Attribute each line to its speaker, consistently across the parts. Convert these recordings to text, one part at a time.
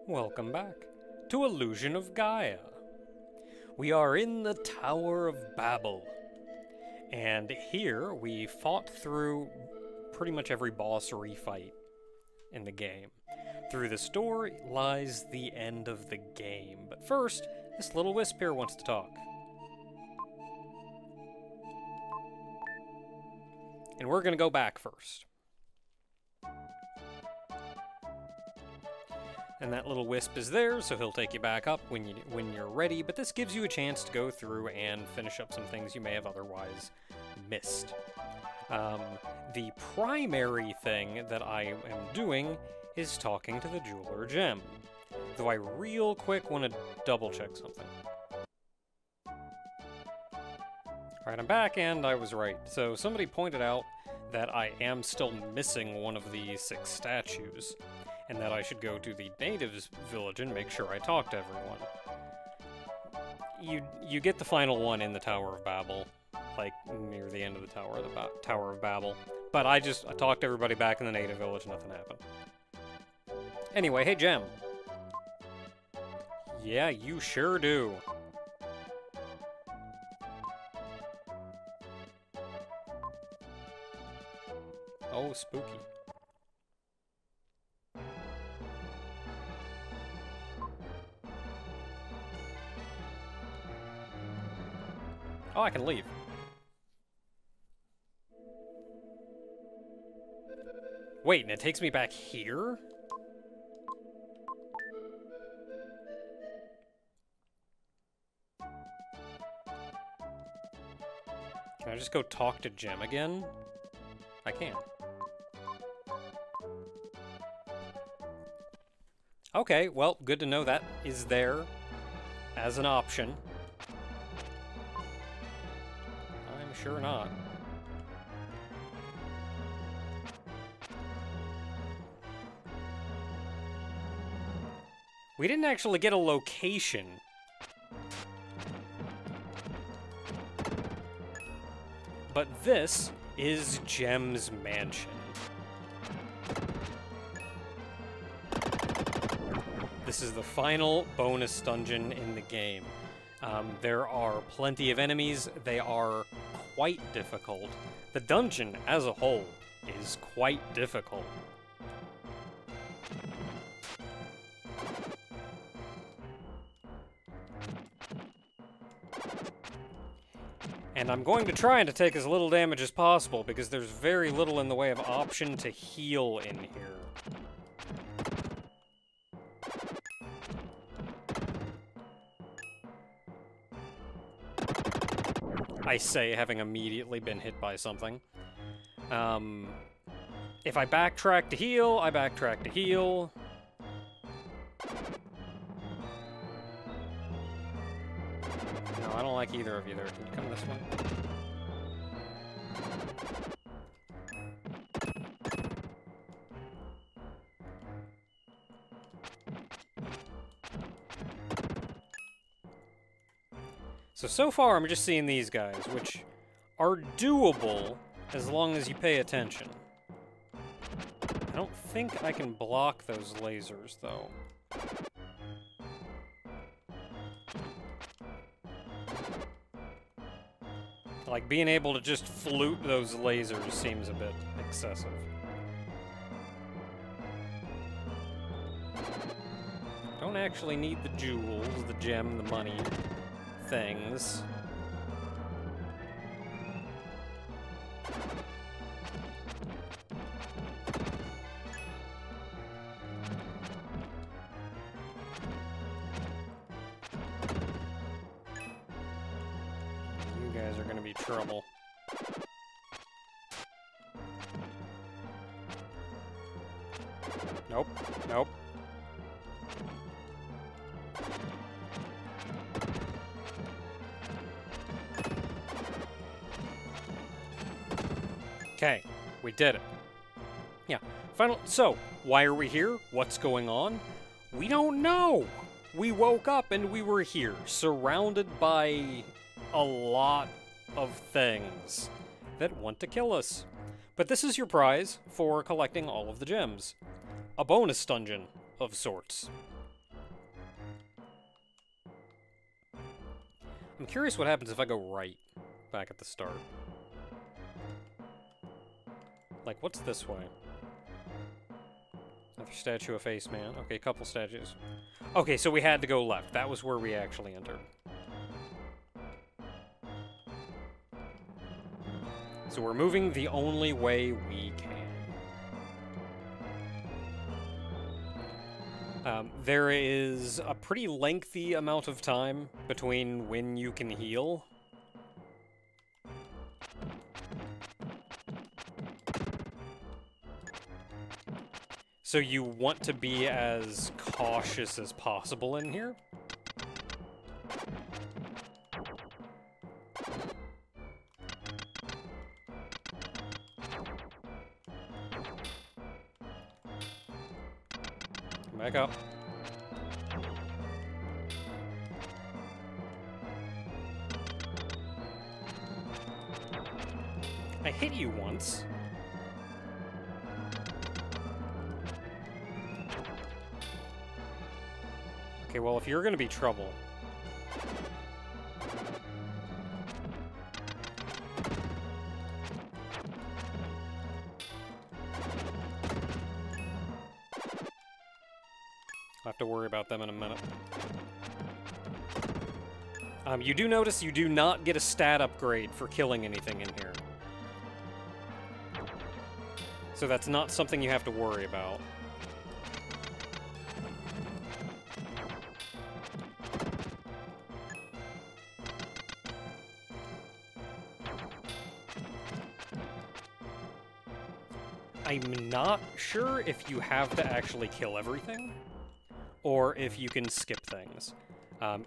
Speaker 1: Welcome back to Illusion of Gaia. We are in the Tower of Babel, and here we fought through pretty much every boss refight in the game. Through this door lies the end of the game, but first, this little wisp here wants to talk. And we're gonna go back first. And that little wisp is there, so he'll take you back up when you're ready, but this gives you a chance to go through and finish up some things you may have otherwise missed. The primary thing that I am doing is talking to the Jeweler Gem, though I real quick want to double check something. Alright, I'm back, and I was right. So somebody pointed out that I am still missing one of the 6 statues, and that I should go to the natives' village and make sure I talk to everyone. You get the final one in the Tower of Babel, like near the end of the Tower of Babel. But I talked to everybody back in the native village, nothing happened. Anyway, hey Gem. Yeah, you sure do. Oh, spooky. Oh, I can leave. Wait, and it takes me back here? Can I just go talk to Gem again? I can. Okay, well, good to know that is there as an option. I'm sure not. We didn't actually get a location. But this is Gem's mansion. This is the final bonus dungeon in the game. There are plenty of enemies. They are quite difficult. The dungeon as a whole is quite difficult. And I'm going to try and to take as little damage as possible because there's very little in the way of option to heal in here. I say, having immediately been hit by something. If I backtrack to heal, I backtrack to heal. No, I don't like either of you there. Can you come this way? So far I'm just seeing these guys, which are doable as long as you pay attention. I don't think I can block those lasers, though. Like, being able to just flute those lasers seems a bit excessive. Don't actually need the jewels, the gem, the money things. You guys are gonna be trouble. Nope, nope. Okay, we did it. Yeah, so, why are we here? What's going on? We don't know! We woke up and we were here, surrounded by a lot of things that want to kill us. But this is your prize for collecting all of the gems. A bonus dungeon of sorts. I'm curious what happens if I go right back at the start. Like, what's this way? Another statue of Face Man. Okay, couple statues. Okay, so we had to go left. That was where we actually entered. So we're moving the only way we can. There is a pretty lengthy amount of time between when you can heal. So you want to be as cautious as possible in here. Back up. I hit you once. Okay, well, if you're gonna be trouble... I'll have to worry about them in a minute. You do notice you do not get a stat upgrade for killing anything in here. So that's not something you have to worry about. I'm not sure if you have to actually kill everything, or if you can skip things.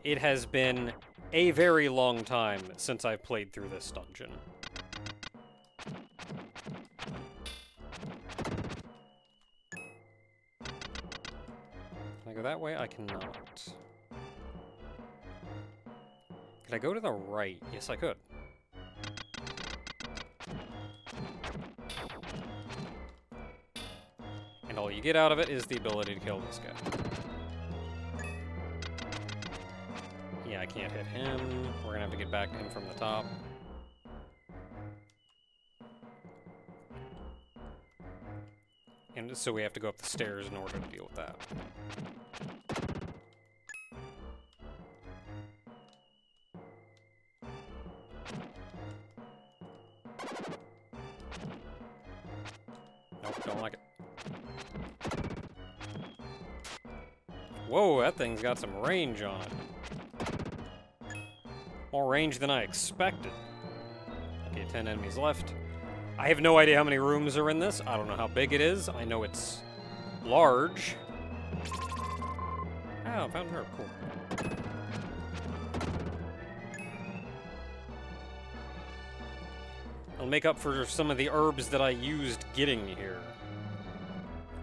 Speaker 1: It has been a very long time since I've played through this dungeon. Can I go that way? I cannot. Could I go to the right? Yes, I could. And all you get out of it is the ability to kill this guy. Yeah, I can't hit him. We're gonna have to get back to him from the top. And so we have to go up the stairs in order to deal with that. Nope, don't like it. Whoa, that thing's got some range on it. More range than I expected. Okay, 10 enemies left. I have no idea how many rooms are in this. I don't know how big it is. I know it's large. Oh, found her. Cool. I'll make up for some of the herbs that I used getting here.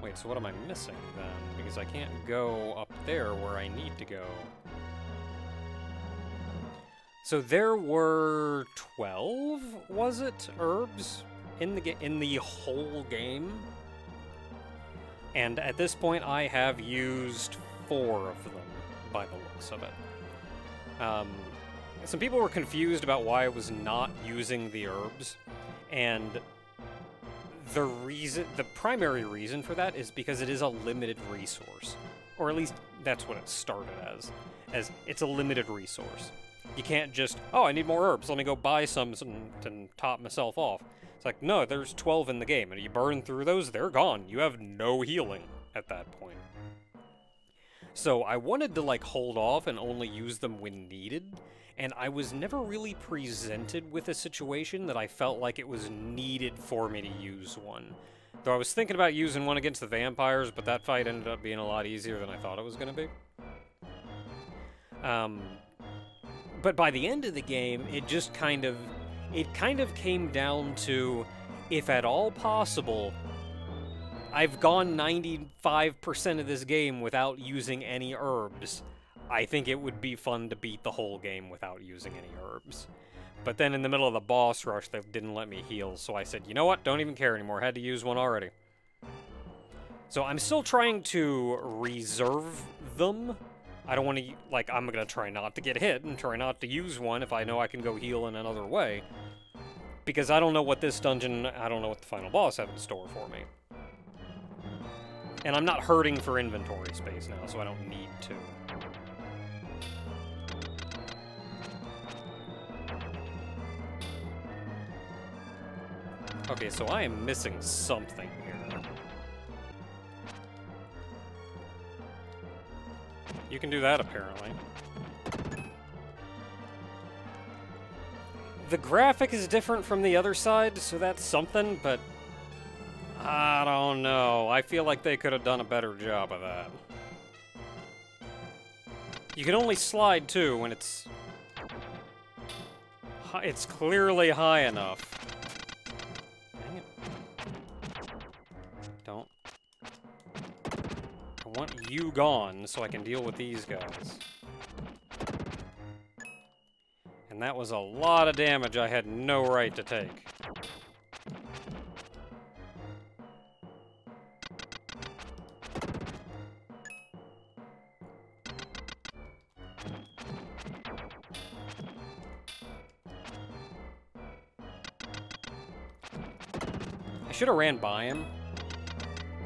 Speaker 1: Wait, so what am I missing then? Because I can't go up there where I need to go. So there were 12, was it, herbs in the whole game? And at this point, I have used 4 of them, by the looks of it. Some people were confused about why I was not using the herbs, and the primary reason for that is because it is a limited resource, or at least that's what it started as it's a limited resource. You can't just, oh, I need more herbs, let me go buy some to top myself off. It's like, no, there's 12 in the game, and you burn through those, they're gone. You have no healing at that point. So I wanted to, like, hold off and only use them when needed, and I was never really presented with a situation that I felt like it was needed for me to use one. Though I was thinking about using one against the vampires, but that fight ended up being a lot easier than I thought it was going to be. But by the end of the game, it just kind of came down to, if at all possible, I've gone 95% of this game without using any herbs. I think it would be fun to beat the whole game without using any herbs. But then in the middle of the boss rush, they didn't let me heal, so I said, you know what, don't even care anymore, had to use one already. So I'm still trying to reserve them I don't want to, like, I'm gonna try not to get hit and try not to use one if I know I can go heal in another way. Because I don't know what this dungeon, I don't know what the final boss have in store for me. And I'm not hurting for inventory space now, so I don't need to. Okay, so I am missing something here. You can do that, apparently. The graphic is different from the other side, so that's something, but I don't know. I feel like they could have done a better job of that. You can only slide, too, when it's clearly high enough. Dang it. Don't. I want you gone so I can deal with these guys. And that was a lot of damage I had no right to take. I should have ran by him.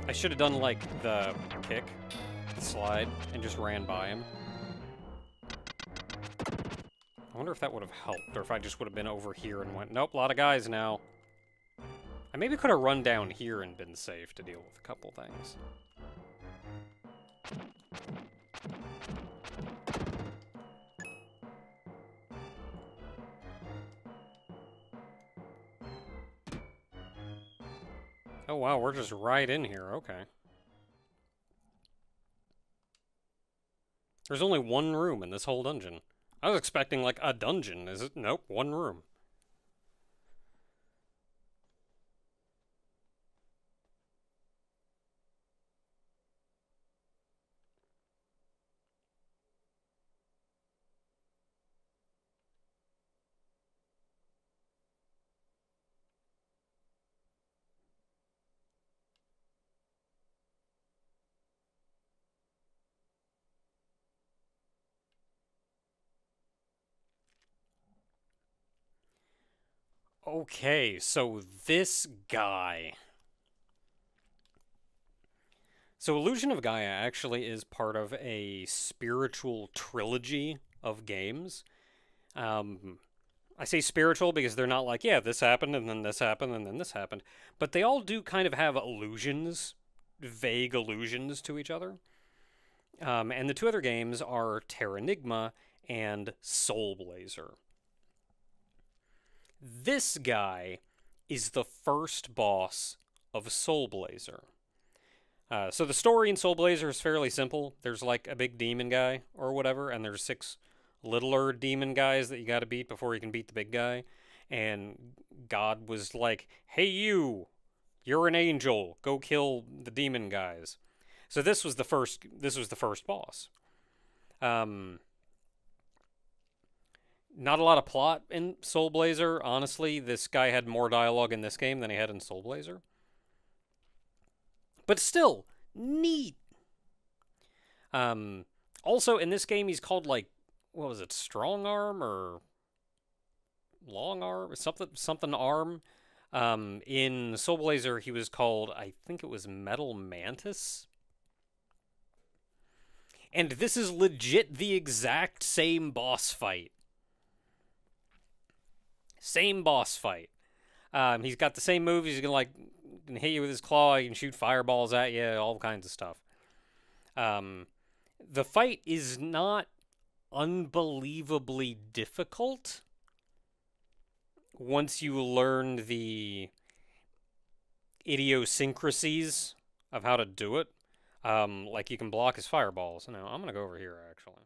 Speaker 1: I should have done, like, the kick, the slide, and just ran by him. I wonder if that would have helped, or if I just would have been over here and went, nope, a lot of guys now. I maybe could have run down here and been safe to deal with a couple things. Oh wow, we're just right in here, okay. There's only one room in this whole dungeon. I was expecting, like, a dungeon. Is it? Nope, one room. Okay, so this guy. So Illusion of Gaia actually is part of a spiritual trilogy of games. I say spiritual because they're not like, yeah, this happened, and then this happened, and then this happened. But they all do kind of have allusions, vague allusions to each other. And the two other games are Terranigma and Soul Blazer. This guy is the first boss of Soul Blazer. So the story in Soul Blazer is fairly simple. There's like a big demon guy or whatever, and there's 6 littler demon guys that you gotta beat before you can beat the big guy. And God was like, hey you're an angel, go kill the demon guys. So this was the first boss. Not a lot of plot in Soul Blazer. Honestly, this guy had more dialogue in this game than he had in Soul Blazer. But still, neat. Also, in this game, he's called, like, what was it, Strong Arm or Long Arm? Something Arm. In Soul Blazer, he was called, I think it was Metal Mantis. And this is legit the exact same boss fight. Same boss fight. He's got the same moves. He's gonna, like, hit you with his claw. He can shoot fireballs at you. All kinds of stuff. The fight is not unbelievably difficult once you learn the idiosyncrasies of how to do it. Like, you can block his fireballs. No, I'm gonna go over here, actually.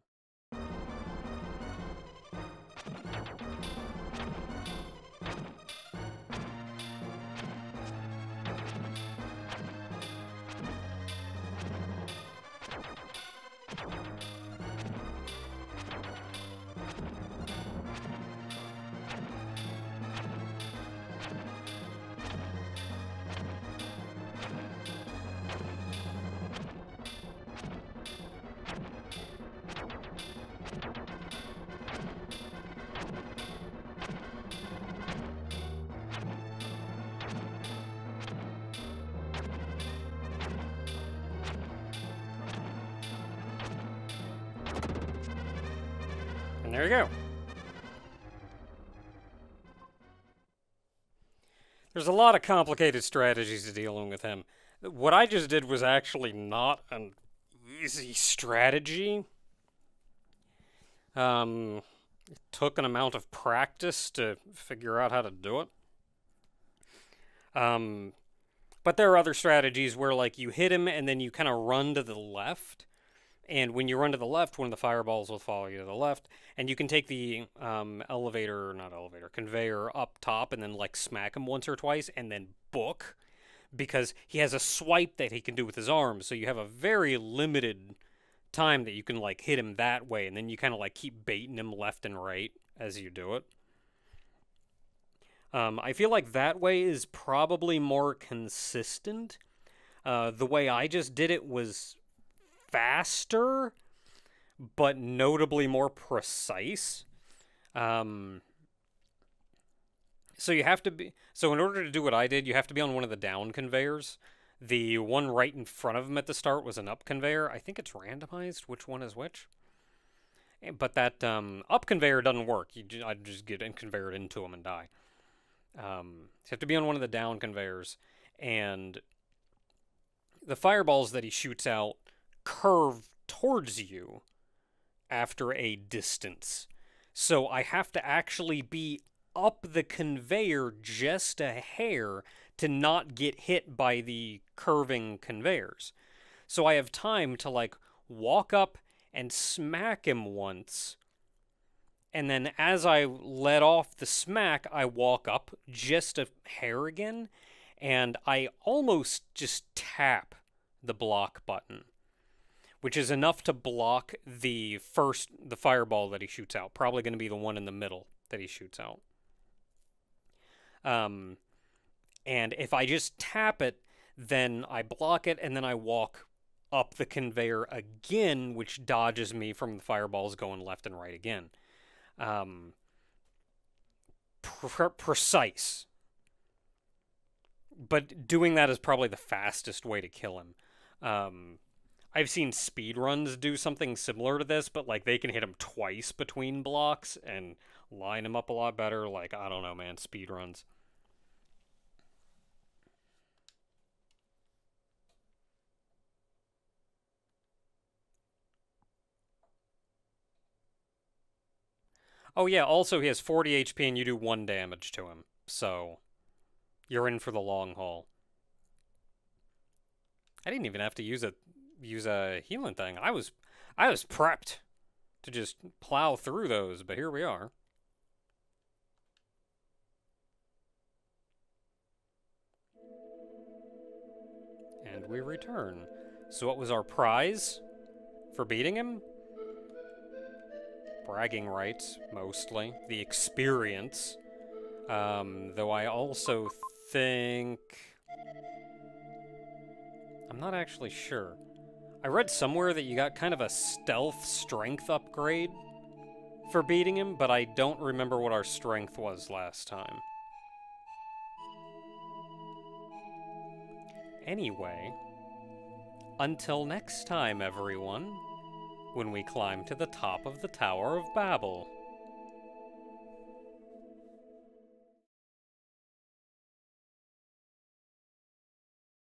Speaker 1: there you go. There's a lot of complicated strategies to dealing with him. What I just did was actually not an easy strategy. It took an amount of practice to figure out how to do it. But there are other strategies where, like, you hit him and then you kind of run to the left. And when you run to the left, one of the fireballs will follow you to the left. And you can take the conveyor up top and then, like, smack him once or twice and then book. Because he has a swipe that he can do with his arms. So you have a very limited time that you can, like, hit him that way. And then you kind of, like, keep baiting him left and right as you do it. I feel like that way is probably more consistent. The way I just did it was faster, but notably more precise. So you have to be... So in order to do what I did, you have to be on one of the down conveyors. The one right in front of him at the start was an up conveyor. I think it's randomized which one is which. But that up conveyor doesn't work. I'd just get conveyored into him and die. You have to be on one of the down conveyors, and the fireballs that he shoots out curve towards you after a distance. So I have to actually be up the conveyor just a hair to not get hit by the curving conveyors. So I have time to, like, walk up and smack him once, and then as I let off the smack, I walk up just a hair again, and I almost just tap the block button, which is enough to block the fireball that he shoots out. Probably going to be the one in the middle that he shoots out. And if I just tap it, then I block it, and then I walk up the conveyor again, which dodges me from the fireballs going left and right again. Precise. But doing that is probably the fastest way to kill him. I've seen speedruns do something similar to this, but, like, they can hit him twice between blocks and line him up a lot better. Like, I don't know, man, speedruns. Oh yeah, also he has 40 HP and you do 1 damage to him. So, you're in for the long haul. I didn't even have to use a healing thing. I was prepped to just plow through those, but here we are. And we return. So what was our prize for beating him? Bragging rights, mostly. The experience. Though I also think... I'm not actually sure. I read somewhere that you got kind of a stealth strength upgrade for beating him, but I don't remember what our strength was last time. Anyway, until next time, everyone, when we climb to the top of the Tower of Babel.